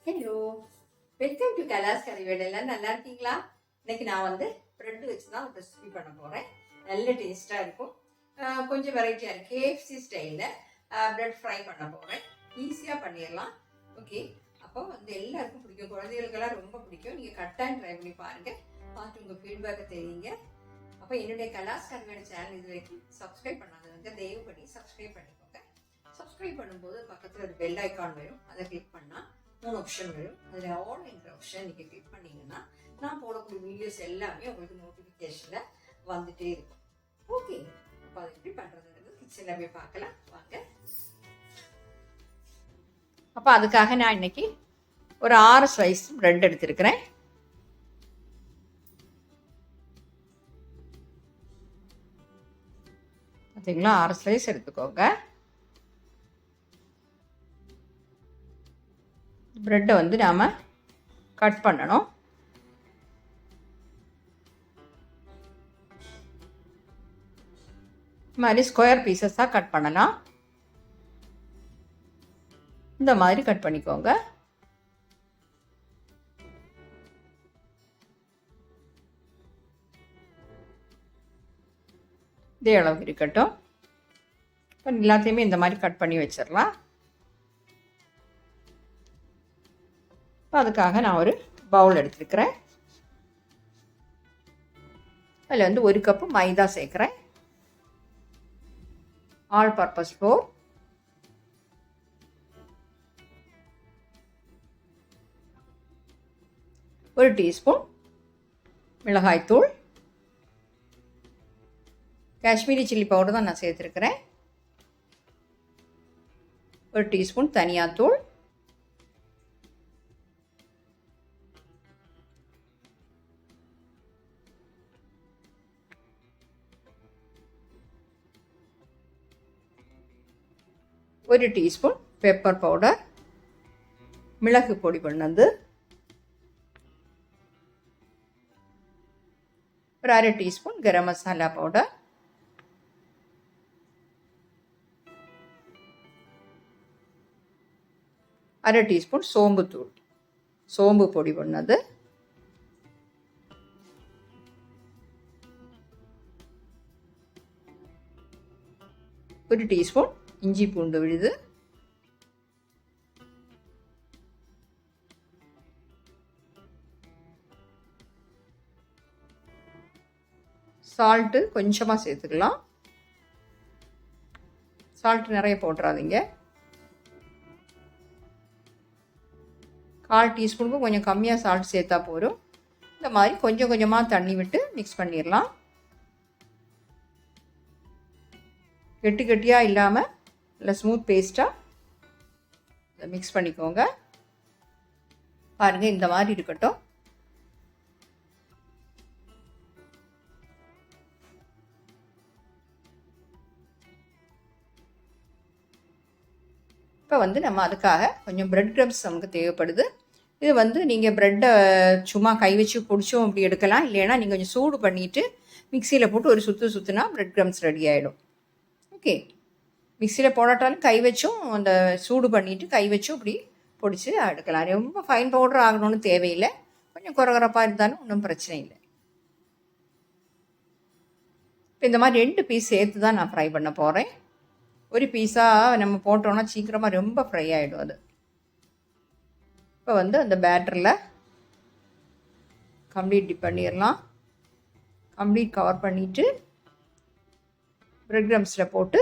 Hello, welcome to கலாஸ் கறிவேடு. எல்லாம் நல்லா இருக்கீங்களா? இன்னைக்கு நான் ப்ரெட் வச்சு தான் ஒரு ரெசிபி பண்ண போகிறேன். நல்ல டேஸ்ட்டாக இருக்கும். கொஞ்சம் வெரைட்டியாக இருக்குது. கேஎஃப்சி ஸ்டைலில் ப்ரெட் ஃப்ரை பண்ண போகிறேன். ஈஸியாக பண்ணிடலாம். ஓகே, அப்போ எல்லாருக்கும் பிடிக்கும். குழந்தைகளுக்கெல்லாம் ரொம்ப பிடிக்கும். நீங்கள் கட்டாயம் ட்ரை பண்ணி பாருங்கள். பார்த்து உங்கள் ஃபீட்பேக்கை தெரியுங்க. அப்போ என்னுடைய கலாஸ் கறிவேடு சேனல் இது வரைக்கும் சப்ஸ்கிரைப் பண்ணாதவங்க தயவு பண்ணி சப்ஸ்கிரைப் பண்ணிக்கோங்க. சப்ஸ்கிரைப் பண்ணும்போது பக்கத்தில் ஒரு பெல் ஐக்கான் வரும். அதை கிளிக் பண்ணால் 3 ஆப்ஷன் வரும். அதில் ஆல்ங்கிற ஆப்ஷன் நீங்கள் கிளிக் பண்ணிங்கன்னா நான் போடக்கூடிய வீடியோஸ் எல்லாமே உங்களுக்கு நோட்டிஃபிகேஷனில் வந்துகிட்டே இருக்கும். ஓகே, அப்போ அதை எப்படி பண்ணுறதுன்றது கிச்சனில் போய் பார்க்கலாம் வாங்க. அப்போ அதுக்காக நான் இன்னைக்கு ஒரு 6 ஸ்லைஸ் ப்ரெட் எடுத்துருக்கிறேன். பார்த்தீங்களா, 6 ஸ்லைஸ் எடுத்துக்கோங்க. ப்ரெட்டை நாம் கட் பண்ணணும். இந்த மாதிரி ஸ்கொயர் பீசஸாக கட் பண்ணலாம். இந்த மாதிரி கட் பண்ணிக்கோங்க. இதே அளவுக்கு இருக்கட்டும். இப்போ எல்லாத்தையுமே இந்த மாதிரி கட் பண்ணி வச்சிடலாம். இப்போ அதுக்காக நான் ஒரு பவுல் எடுத்துருக்கிறேன். அதில் 1 கப்பு மைதா சேர்க்குறேன். ஆல் பர்பஸ் ஃப்ளோர், ஒரு டீஸ்பூன் மிளகாய்த்தூள், காஷ்மீரி சில்லி பவுடர் தான் நான் சேர்த்துருக்கிறேன். ஒரு டீஸ்பூன் தனியாத்தூள், ஒரு டீஸ்பூன் பெப்பர் பவுடர், மிளகு பொடி பண்ணது, ஒரு அரை டீஸ்பூன் கரம் மசாலா பவுடர், அரை டீஸ்பூன் சோம்பு தூள், சோம்பு பொடி பண்ணது, ஒரு டீஸ்பூன் இஞ்சி பூண்டு விழுது, சால்ட்டு கொஞ்சமாக சேர்த்துக்கலாம். சால்ட்டு நிறைய போட்டுறாதீங்க. 1/4 டீஸ்பூனுக்கும் கொஞ்சம் கம்மியாக சால்ட் சேர்த்தா போதும். இந்த மாதிரி கொஞ்சம் கொஞ்சமாக தண்ணி விட்டு மிக்ஸ் பண்ணிடலாம். கெட்டி கெட்டியாக இல்லாமல் இல்லை ஸ்மூத் பேஸ்ட்டாக இதை மிக்ஸ் பண்ணிக்கோங்க. பாருங்கள், இந்த மாதிரி இருக்கட்டும். இப்போ நம்ம அதுக்காக கொஞ்சம் ப்ரெட் க்ரம்ஸ் நமக்கு தேவைப்படுது. இது நீங்கள் ப்ரெட்டை சும்மா கை வச்சு பிடிச்சும் அப்படி எடுக்கலாம். இல்லைன்னா நீங்கள் கொஞ்சம் சூடு பண்ணிவிட்டு மிக்சியில் போட்டு ஒரு சுற்று சுற்றுனா ப்ரெட் க்ரம்ஸ் ரெடி ஆகிடும். ஓகே, மிக்சியில் போடாட்டாலும் கை வச்சும் அந்த சூடு பண்ணிவிட்டு கை வச்சும் இப்படி பொடிச்சு எடுக்கலாம். ரொம்ப ஃபைன் பவுடர் ஆகணும்னு தேவையில்லை. கொஞ்சம் குறகுறப்பாக இருந்தாலும் ஒன்றும் பிரச்சனை இல்லை. இப்போ இந்த மாதிரி 2 பீஸ் சேர்த்து தான் நான் ஃப்ரை பண்ண போகிறேன். ஒரு பீஸாக நம்ம போட்டோன்னா சீக்கிரமாக ரொம்ப ஃப்ரை ஆகிடும் அது. இப்போ அந்த பேட்டரில் கம்ப்ளீட் டிப் பண்ணிடலாம். கம்ப்ளீட் கவர் பண்ணிவிட்டு ப்ரெட் க்ரம்ஸில் போட்டு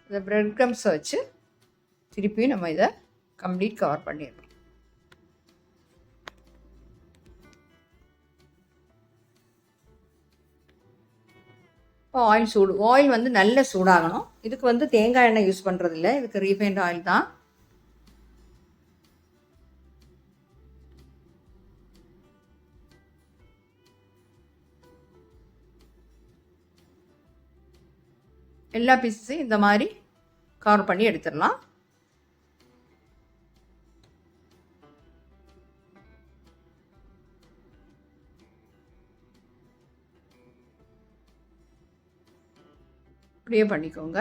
இந்த ப்ரெட் க்ரம்ஸை வச்சு திருப்பியும் நம்ம இதை கம்ப்ளீட் கவர் பண்ணிடலாம். இப்போ ஆயில் நல்ல சூடாகணும். இதுக்கு தேங்காய் எண்ணெய் யூஸ் பண்ணுறதில்ல, இதுக்கு ரீஃபைண்ட் ஆயில் தான். எல்லா பீஸஸையும் இந்த மாதிரி கவர் பண்ணி எடுத்துடலாம். இப்படியே பண்ணிக்கோங்க.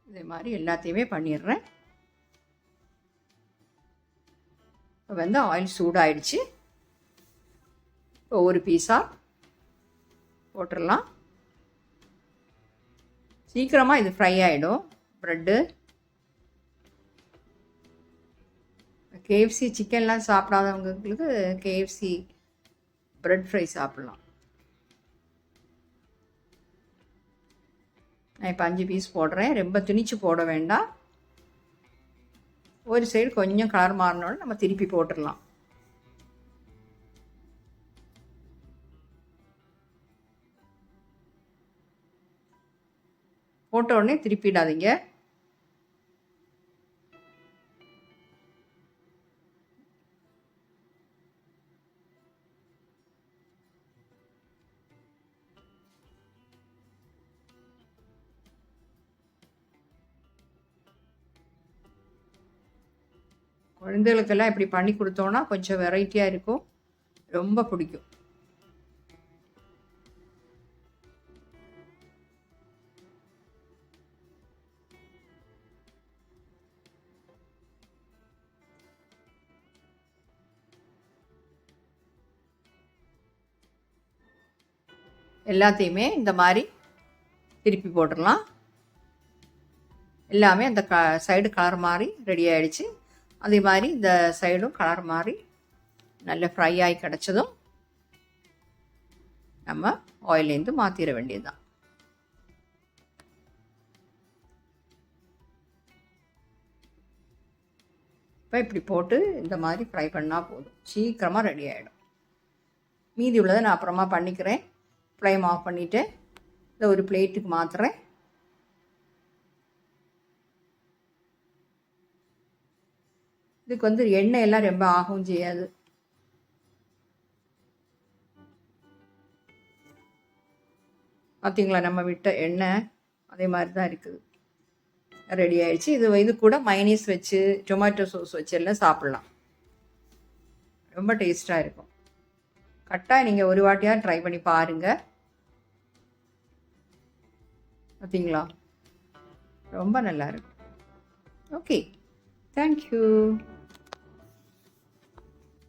இதே மாதிரி எல்லாத்தையுமே பண்ணிடுறேன். இப்போ வந்து ஆயில் சூடாயிடுச்சு. இப்போ ஒரு பீஸாக போட்டுடலாம். சீக்கிரமாக இது ஃப்ரை ஆகிடும் ப்ரெட்டு. கேஎஃப்சி சிக்கன்லாம் சாப்பிடாதவங்களுக்கு கேஎஃப்சி ப்ரெட் ஃப்ரை சாப்பிட்லாம். நான் இப்போ 5 பீஸ் போடுறேன். ரொம்ப திணிச்சு போட வேண்டாம். ஒரு சைடு கொஞ்சம் கலர் மாறினோட நம்ம திருப்பி போட்டுடலாம். போட்ட உடனே திருப்பிடாதீங்க. குழந்தைகளுக்கெல்லாம் இப்படி பண்ணி கொடுத்தோன்னா கொஞ்சம் வெரைட்டியாக இருக்கும், ரொம்ப பிடிக்கும். எல்லாத்தையுமே இந்த மாதிரி திருப்பி போட்டுடலாம். எல்லாமே அந்த சைடு கலர் மாதிரி ரெடி ஆகிடுச்சு. அதே மாதிரி இந்த சைடும் கலர் மாதிரி நல்ல ஃப்ரை ஆகி கிடச்சதும் நம்ம ஆயிலேருந்து மாற்றிட வேண்டியதுதான். இப்போ இப்படி போட்டு இந்த மாதிரி ஃப்ரை பண்ணால் போதும், சீக்கிரமாக ரெடி ஆகிடும். மீதி உள்ளதை நான் அப்புறமா பண்ணிக்கிறேன். ஃப்ளேம் ஆஃப் பண்ணிவிட்டு இதை ஒரு பிளேட்டுக்கு மாற்றுறேன். இதுக்கு வந்து எண்ணெய் எல்லாம் ரொம்ப ஆகவும் செய்யாது. பார்த்தீங்களா, நம்ம விட்ட எண்ணெய் அதே மாதிரி தான் இருக்குது. ரெடி ஆயிடுச்சு. இது கூட மைனீஸ் வச்சு டொமேட்டோ சாஸ் வச்சு எல்லாம் சாப்பிட்லாம். ரொம்ப டேஸ்ட்டாக இருக்கும். கட்டாயம் நீங்கள் ஒரு வாட்டியாக ட்ரை பண்ணி பாருங்கள். பார்த்தீங்களா, ரொம்ப நல்லா இருக்கும். Okay, thank you.